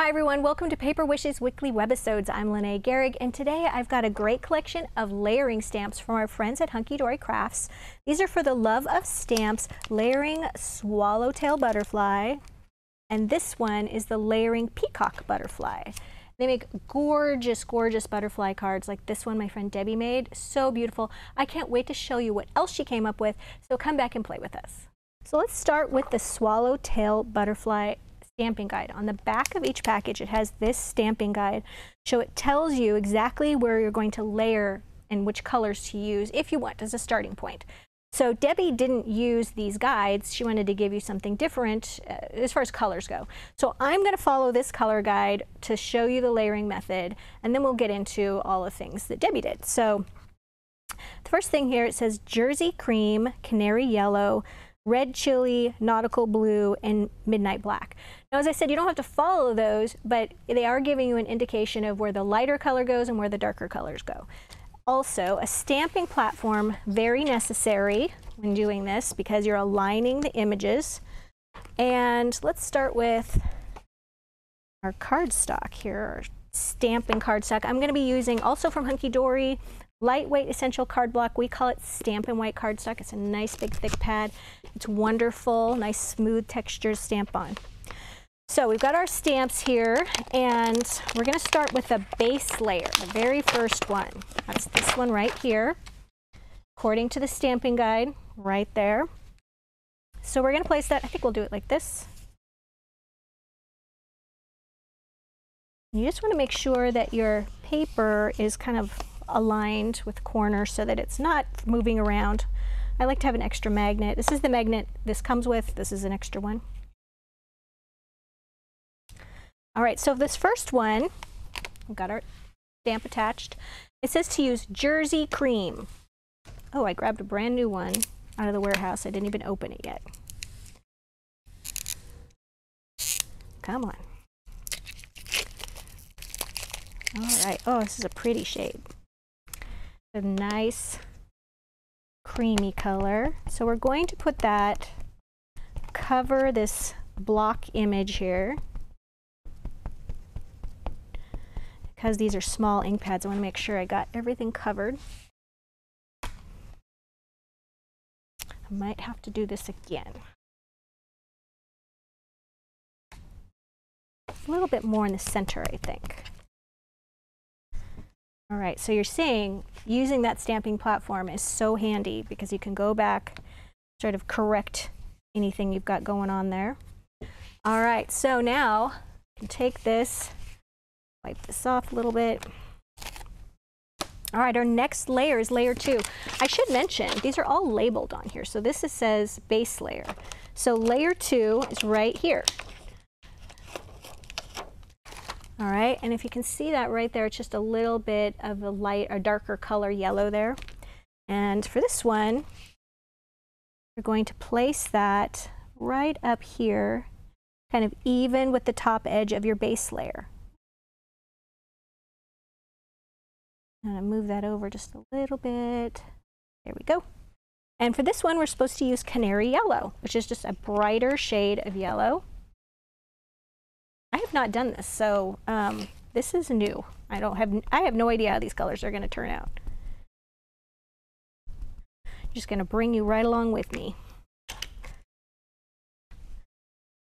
Hi everyone, welcome to Paper Wishes Weekly Webisodes. I'm Lene Gehrig, and today I've got a great collection of layering stamps from our friends at Hunkydory Crafts. These are for the love of stamps, layering Swallowtail Butterfly, and this one is the layering Peacock Butterfly. They make gorgeous, gorgeous butterfly cards like this one my friend Debbie made. So beautiful. I can't wait to show you what else she came up with, so come back and play with us. So let's start with the Swallowtail Butterfly stamping guide. On the back of each package it has this stamping guide, so it tells you exactly where you're going to layer and which colors to use if you want as a starting point. So Debbie didn't use these guides. She wanted to give you something different as far as colors go. So I'm going to follow this color guide to show you the layering method, and then we'll get into all the things that Debbie did. So the first thing here, it says Jersey Cream, Canary Yellow, Red Chili, Nautical Blue, and Midnight Black. Now, as I said, you don't have to follow those, but they are giving you an indication of where the lighter color goes and where the darker colors go. Also, a stamping platform, very necessary when doing this because you're aligning the images. And let's start with our cardstock here, our stamping cardstock. I'm going to be using, also from Hunkydory, lightweight essential card block. We call it Stampin' White cardstock. It's a nice big thick pad. It's wonderful, nice smooth texture to stamp on. So we've got our stamps here, and we're going to start with the base layer, the very first one. That's this one right here, according to the stamping guide, right there. So we're going to place that, I think we'll do it like this. You just want to make sure that your paper is kind of aligned with corners so that it's not moving around. I like to have an extra magnet. This is the magnet this comes with. This is an extra one. All right, so this first one, we've got our stamp attached. It says to use Jersey Cream. Oh, I grabbed a brand new one out of the warehouse. I didn't even open it yet. Come on. All right. Oh, this is a pretty shade. A nice creamy color. So we're going to put that, cover this block image here. Because these are small ink pads, I want to make sure I got everything covered. I might have to do this again. A little bit more in the center, I think. All right, so you're seeing using that stamping platform is so handy because you can go back, sort of correct anything you've got going on there. All right, so now you can take this, wipe this off a little bit. All right, our next layer is layer 2. I should mention, these are all labeled on here. So this says base layer. So layer 2 is right here. All right, and if you can see that right there, it's just a little bit of a light or darker color yellow there. And for this one, we're going to place that right up here, kind of even with the top edge of your base layer. I'm going to move that over just a little bit. There we go. And for this one, we're supposed to use Canary Yellow, which is just a brighter shade of yellow. I have not done this, so this is new. I have no idea how these colors are going to turn out. I'm just going to bring you right along with me.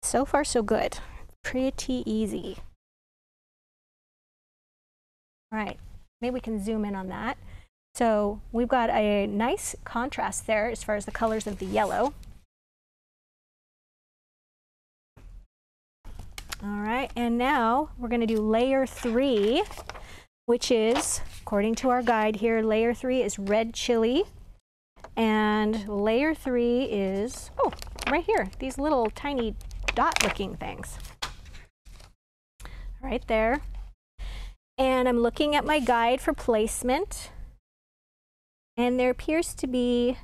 So far, so good. Pretty easy. All right, maybe we can zoom in on that. So we've got a nice contrast there as far as the colors of the yellow. All right, and now we're going to do layer 3, which is, according to our guide here, layer 3 is Red Chili, and layer 3 is, oh, right here, these little tiny dot-looking things. Right there. And I'm looking at my guide for placement, and there appears to be,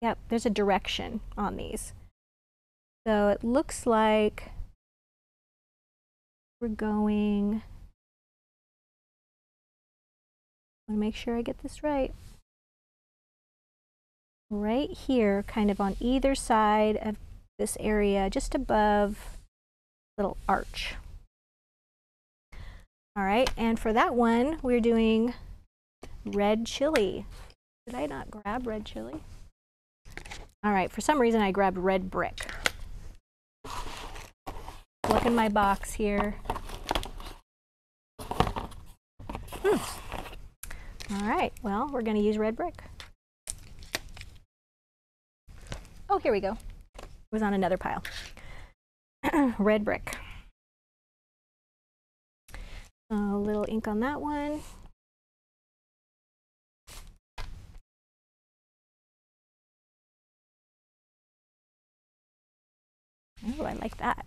yep, there's a direction on these. So it looks like we're going, I want to make sure I get this right. Right here, kind of on either side of this area, just above little arch. All right, and for that one, we're doing red chili. Did I not grab red chili? All right, for some reason I grabbed red brick. Look in my box here. All right, well, we're going to use red brick. Oh, here we go. It was on another pile. Red brick. A little ink on that one. Oh, I like that.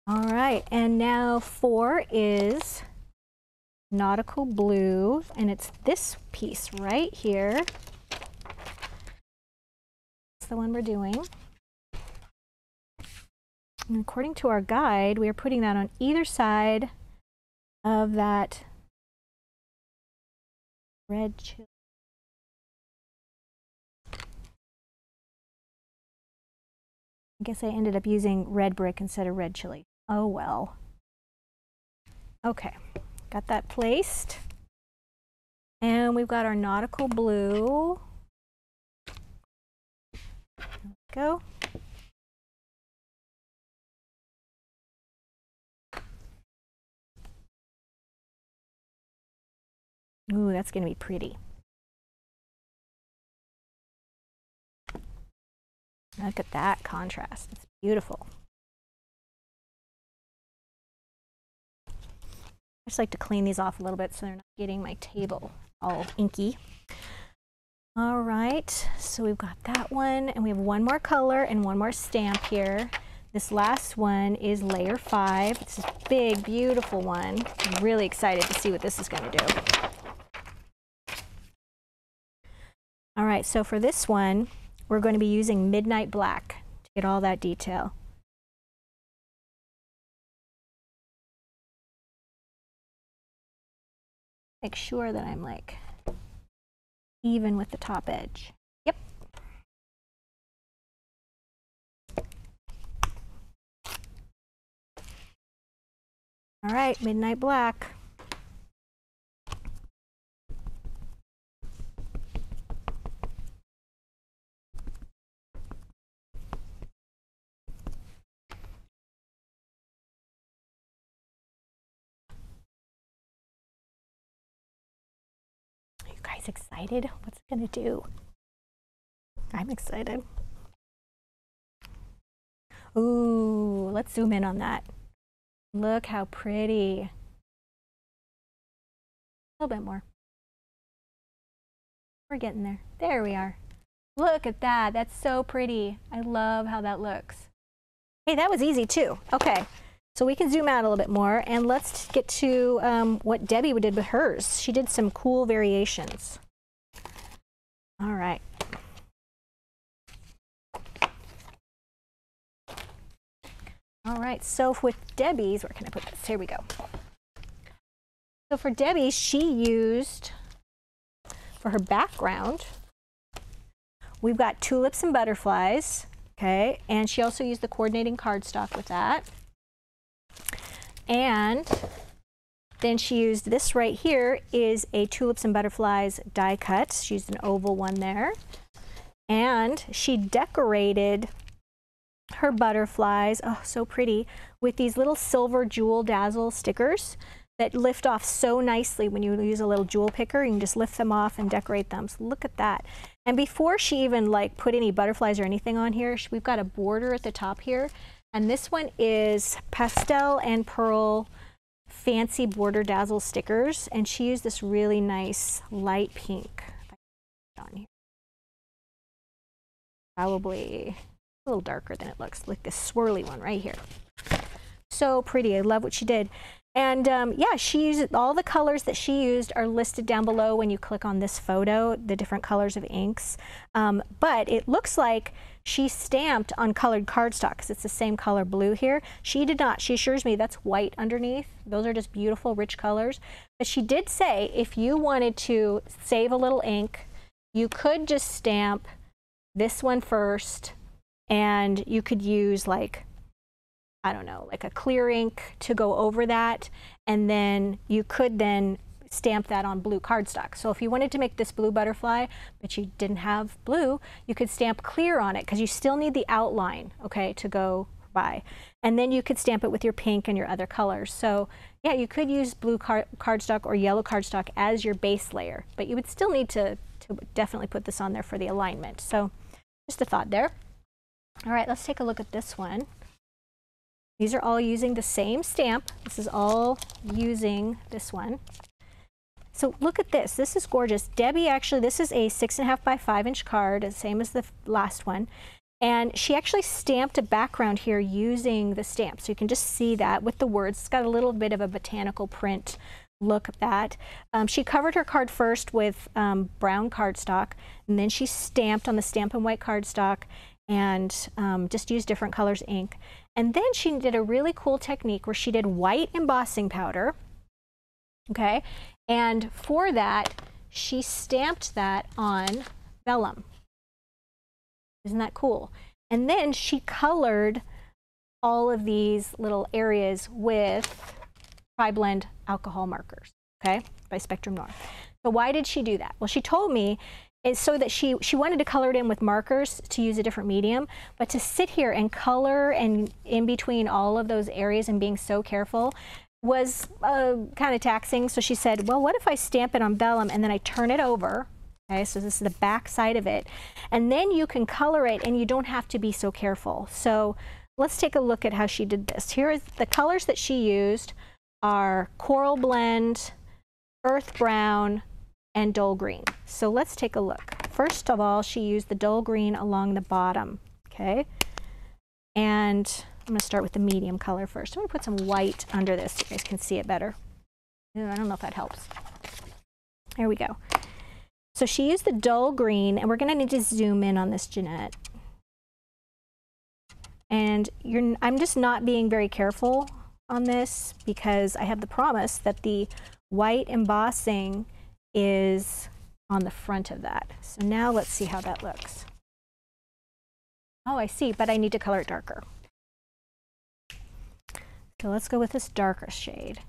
All right, and now 4 is nautical blue, and it's this piece right here. That's the one we're doing. And according to our guide, we are putting that on either side of that red chili. I guess I ended up using red brick instead of red chili. Oh well. Okay, got that placed. And we've got our nautical blue. There we go. Ooh, that's going to be pretty. Look at that contrast. It's beautiful. I just like to clean these off a little bit so they're not getting my table all inky. All right, so we've got that one, and we have one more color and one more stamp here. This last one is layer 5. It's this big, beautiful one. I'm really excited to see what this is going to do. All right, so for this one, we're going to be using Midnight Black to get all that detail. Make sure that I'm like even with the top edge. Yep. All right, Midnight Black. Guys excited? What's it gonna do? I'm excited. Ooh, let's zoom in on that. Look how pretty. A little bit more. We're getting there. There we are. Look at that. That's so pretty. I love how that looks. Hey, that was easy too. Okay. So we can zoom out a little bit more, and let's get to what Debbie did with hers. She did some cool variations. All right. All right, so with Debbie's, where can I put this? Here we go. So for Debbie, she used, for her background, we've got tulips and butterflies, okay? And she also used the coordinating cardstock with that. And then she used this right here is a tulips and butterflies die cut. She used an oval one there. And she decorated her butterflies, oh, so pretty, with these little silver jewel dazzle stickers that lift off so nicely when you use a little jewel picker. You can just lift them off and decorate them. So look at that. And before she even like put any butterflies or anything on here, we've got a border at the top here. And this one is pastel and pearl fancy border dazzle stickers. And she used this really nice light pink on here. Probably a little darker than it looks, like this swirly one right here. So pretty. I love what she did. And yeah, she used all the colors that she used are listed down below when you click on this photo, the different colors of inks. But it looks like she stamped on colored cardstock because it's the same color blue here. She did not. She assures me that's white underneath. Those are just beautiful, rich colors. But she did say if you wanted to save a little ink, you could just stamp this one first And you could use like, I don't know, like a clear ink to go over that. And then you could then stamp that on blue cardstock. So if you wanted to make this blue butterfly, but you didn't have blue, you could stamp clear on it because you still need the outline, okay, to go by. And then you could stamp it with your pink and your other colors. So yeah, you could use blue cardstock or yellow cardstock as your base layer, but you would still need to definitely put this on there for the alignment. So just a thought there. All right, let's take a look at this one. These are all using the same stamp. This is all using this one. So look at this. This is gorgeous. Debbie actually, this is a 6.5 by 5 inch card, the same as the last one. And she actually stamped a background here using the stamp. So you can just see that with the words. It's got a little bit of a botanical print look at that. She covered her card first with brown cardstock, and then she stamped on the Stampin' White cardstock and just used different colors ink. And then she did a really cool technique where she did white embossing powder, okay? And for that, she stamped that on vellum. Isn't that cool? And then she colored all of these little areas with Tri-Blend alcohol markers, okay, by Spectrum Noir. So why did she do that? Well, she told me it's so that she wanted to color it in with markers to use a different medium, but to sit here and color and in between all of those areas and being so careful was kind of taxing. So she said, well, what if I stamp it on vellum and then I turn it over? Okay, so this is the back side of it. And then you can color it and you don't have to be so careful. So let's take a look at how she did this. Here is the colors that she used are Coral Blend, Earth Brown, and Dull Green. So let's take a look. First of all, she used the dull green along the bottom, okay? And I'm gonna start with the medium color first. I'm gonna put some white under this so you guys can see it better. I don't know if that helps. There we go. So she used the dull green, and we're gonna need to zoom in on this, Jeanette. And I'm just not being very careful on this because I have the promise that the white embossing is on the front of that. So now let's see how that looks. Oh, I see, but I need to color it darker. So let's go with this darker shade.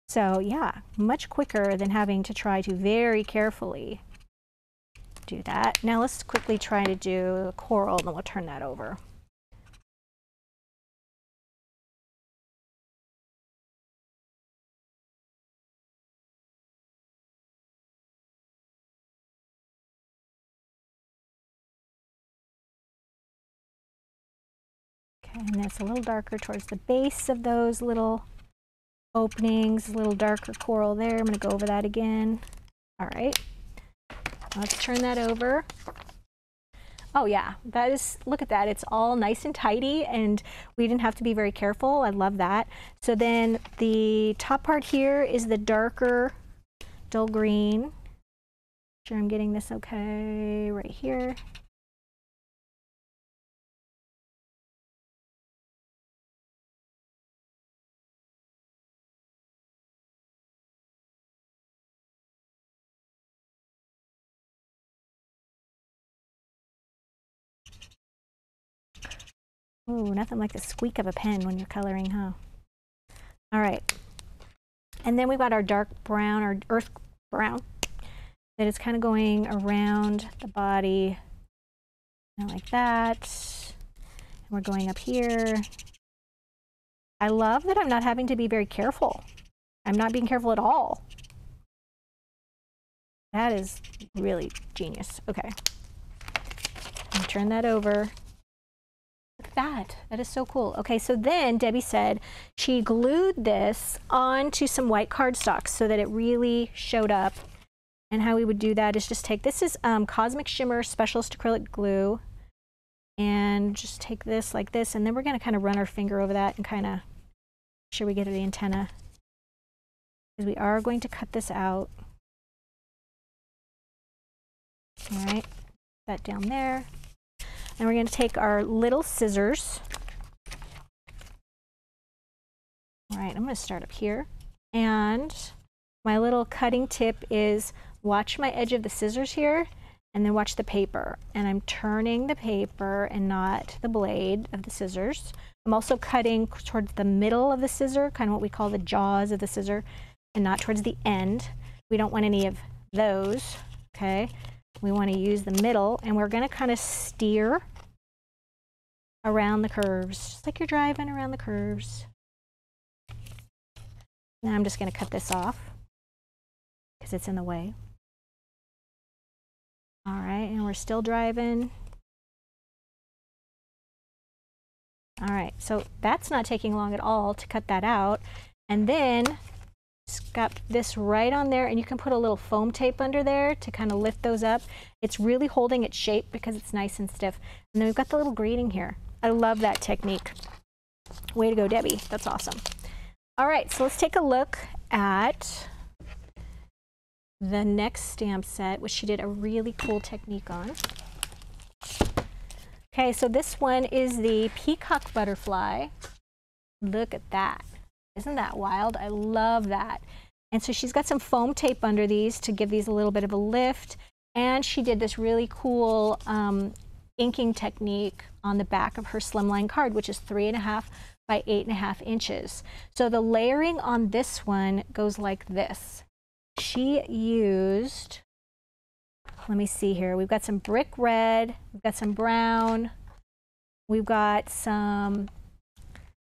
So yeah, much quicker than having to try to very carefully do that. Now let's quickly try to do coral, and then we'll turn that over. Okay, and that's a little darker towards the base of those little openings, a little darker coral there. I'm going to go over that again. All right, let's turn that over. Oh yeah, that is, look at that. It's all nice and tidy, and we didn't have to be very careful. I love that. So then the top part here is the darker dull green. Make sure I'm getting this okay right here. Ooh, nothing like the squeak of a pen when you're coloring, huh? All right. And then we've got our dark brown, or earth brown, that is kind of going around the body, like that. And we're going up here. I love that I'm not having to be very careful. I'm not being careful at all. That is really genius. Okay. Turn that over. Look at that. That is so cool. Okay, so then Debbie said she glued this onto some white cardstock so that it really showed up. And how we would do that is just take, this is Cosmic Shimmer Specialist Acrylic Glue, and just take this like this, and then we're going to kind of run our finger over that and kind of make sure we get the antenna, because we are going to cut this out. All right, that down there. And we're going to take our little scissors. All right, I'm going to start up here. And my little cutting tip is watch my edge of the scissors here And then watch the paper. And I'm turning the paper and not the blade of the scissors. I'm also cutting towards the middle of the scissor, kind of what we call the jaws of the scissor, and not towards the end. We don't want any of those, okay? We want to use the middle, and we're going to kind of steer around the curves, just like you're driving around the curves. Now I'm just going to cut this off because it's in the way. All right, and we're still driving. All right, so that's not taking long at all to cut that out. And then just got this right on there, and you can put a little foam tape under there to kind of lift those up. It's really holding its shape because it's nice and stiff. And then we've got the little greeting here. I love that technique. Way to go, Debbie. That's awesome. All right, so let's take a look at the next stamp set, which she did a really cool technique on. Okay, so this one is the Peacock Butterfly. Look at that. Isn't that wild? I love that. And so she's got some foam tape under these to give these a little bit of a lift. And she did this really cool inking technique on the back of her slimline card, which is 3.5 by 8.5 inches. So the layering on this one goes like this. She used, let me see here, we've got some brick red, we've got some brown, we've got some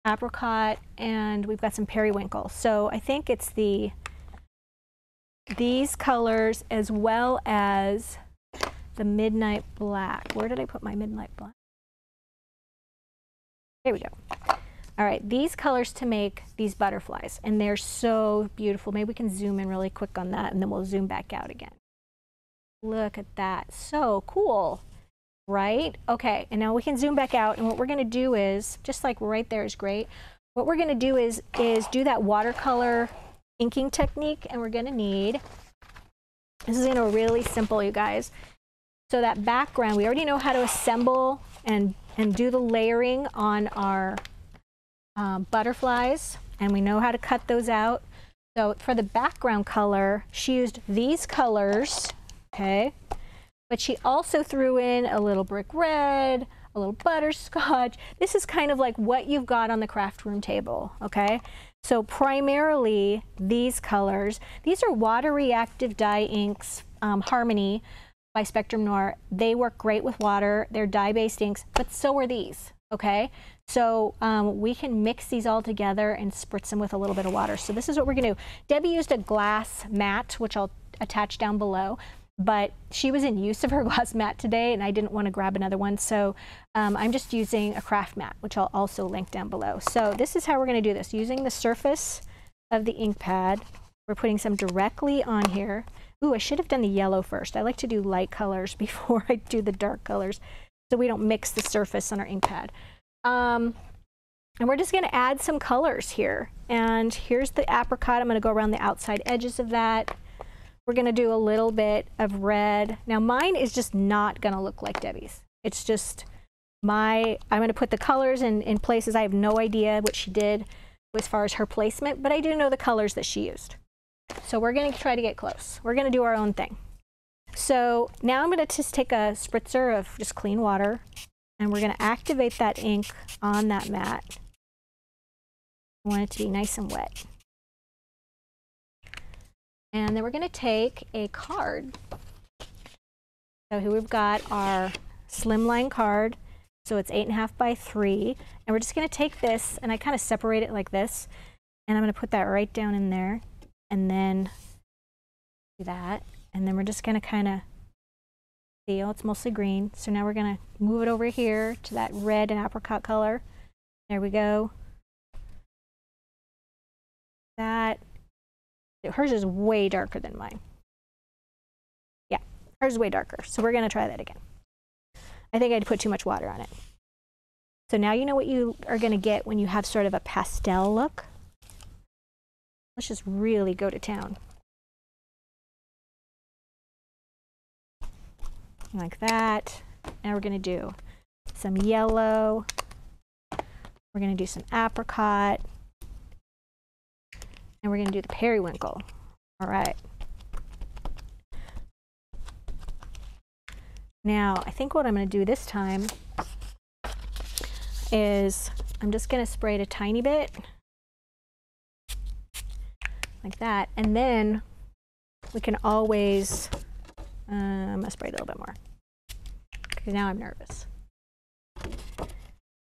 apricot, and we've got some periwinkle. So I think it's these colors as well as the midnight black. Where did I put my midnight black? There we go. All right, these colors to make these butterflies, and they're so beautiful. Maybe we can zoom in really quick on that, and then we'll zoom back out again. Look at that, so cool, right? Okay, and now we can zoom back out, and what we're gonna do is, just like right there is great, what we're gonna do is do that watercolor inking technique, and we're gonna need, this is really simple, you guys. So that background, we already know how to assemble and do the layering on our butterflies, and we know how to cut those out. So for the background color, she used these colors, okay, but she also threw in a little brick red, a little butterscotch. This is kind of like what you've got on the craft room table, okay? So primarily these colors, these are water reactive dye inks, Harmony by Spectrum Noir. They work great with water. They're dye-based inks, but so are these, okay? So we can mix these all together and spritz them with a little bit of water. So this is what we're gonna do. Debbie used a glass mat, which I'll attach down below, but she was in use of her glass mat today, and I didn't want to grab another one. So I'm just using a craft mat, which I'll also link down below. So this is how we're gonna do this. Using the surface of the ink pad, we're putting some directly on here. Ooh, I should have done the yellow first. I like to do light colors before I do the dark colors, so we don't mix the surface on our ink pad. And we're just going to add some colors here. And here's the apricot. I'm going to go around the outside edges of that. We're going to do a little bit of red. Now mine is just not going to look like Debbie's. It's just I'm going to put the colors in places I have no idea what she did as far as her placement, but I do know the colors that she used. So we're going to try to get close. We're going to do our own thing. So now I'm going to just take a spritzer of just clean water, and we're going to activate that ink on that mat. I want it to be nice and wet. And then we're going to take a card. So here we've got our slimline card. So it's 8.5 by 3. And we're just going to take this, and I kind of separate it like this. And I'm going to put that right down in there. And then do that. And then we're just going to kind of see, oh, it's mostly green. So now we're going to move it over here to that red and apricot color. There we go. That, hers is way darker than mine. Yeah, hers is way darker. So we're going to try that again. I think I'd put too much water on it. So now you know what you are going to get when you have sort of a pastel look. Let's just really go to town. Like that. Now we're going to do some yellow. We're going to do some apricot. And we're going to do the periwinkle. All right. Now, I think what I'm going to do this time is I'm just going to spray it a tiny bit, like that, and then we can always, I'm going to spray it a little bit more, because now I'm nervous. I'm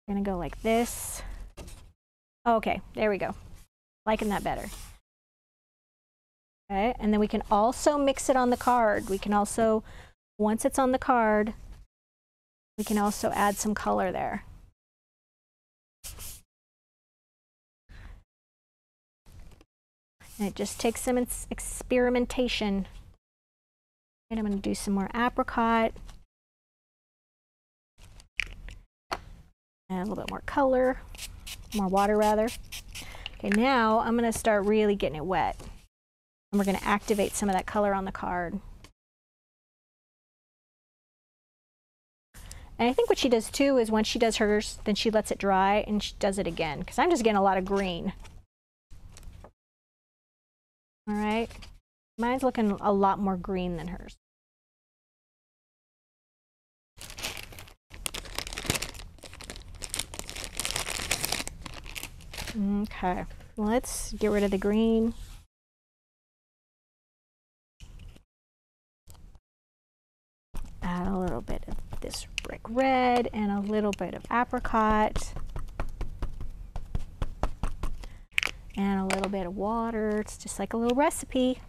going to go like this. Okay, there we go. Liking that better. Okay, and then we can also mix it on the card. We can also, once it's on the card, we can also add some color there. And it just takes some experimentation. And I'm going to do some more apricot. And a little bit more color, more water rather. Okay, now I'm going to start really getting it wet. And we're going to activate some of that color on the card. And I think what she does too is once she does hers, then she lets it dry and she does it again, because I'm just getting a lot of green. All right, mine's looking a lot more green than hers. Okay, let's get rid of the green. Add a little bit of this brick red and a little bit of apricot. And a little bit of water. It's just like a little recipe.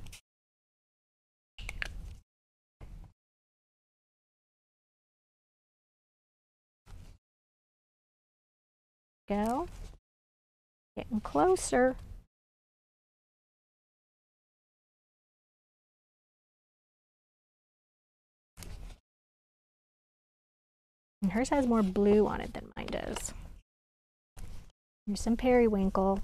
Go. Getting closer. And hers has more blue on it than mine does. Here's some periwinkle.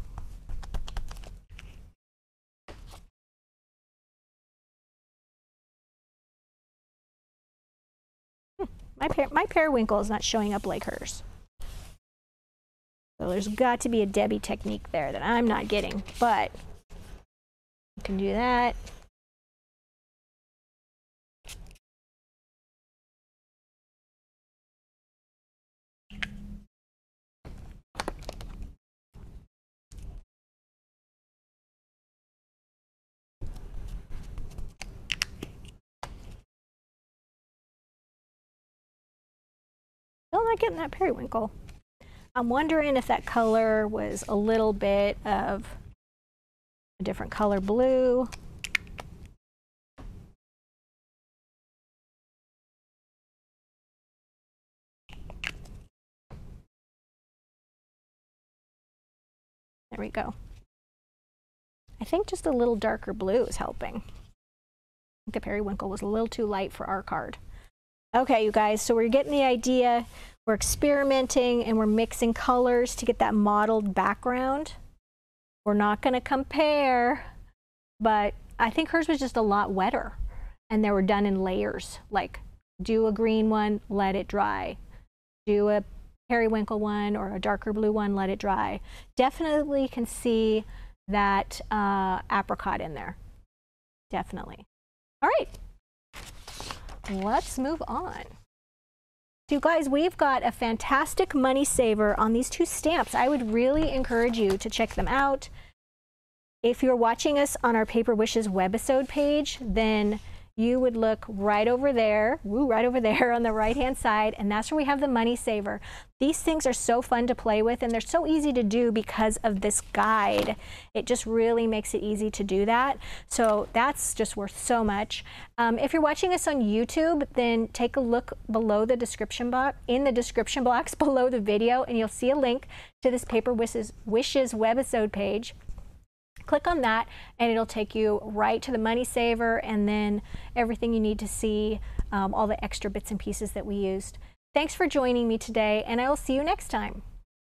My periwinkle is not showing up like hers. So there's got to be a Debbie technique there that I'm not getting, but you can do that. Still not getting that periwinkle. I'm wondering if that color was a little bit of a different color blue. There we go. I think just a little darker blue is helping. I think the periwinkle was a little too light for our card. Okay, you guys, so we're getting the idea. We're experimenting and we're mixing colors to get that mottled background. We're not going to compare, but I think hers was just a lot wetter and they were done in layers. Like do a green one, let it dry. Do a periwinkle one or a darker blue one, let it dry. Definitely can see that apricot in there. Definitely. All right. Let's move on. So you guys, we've got a fantastic money saver on these two stamps. I would really encourage you to check them out. If you're watching us on our Paper Wishes webisode page, then you would look right over there, right over there on the right-hand side, and that's where we have the money saver. These things are so fun to play with, and they're so easy to do because of this guide. It just really makes it easy to do that. So that's just worth so much. If you're watching us on YouTube, then take a look below the description box, in the description box below the video, and you'll see a link to this Paper Wishes webisode page. Click on that and it'll take you right to the money saver and then everything you need to see, all the extra bits and pieces that we used. Thanks for joining me today, and I will see you next time.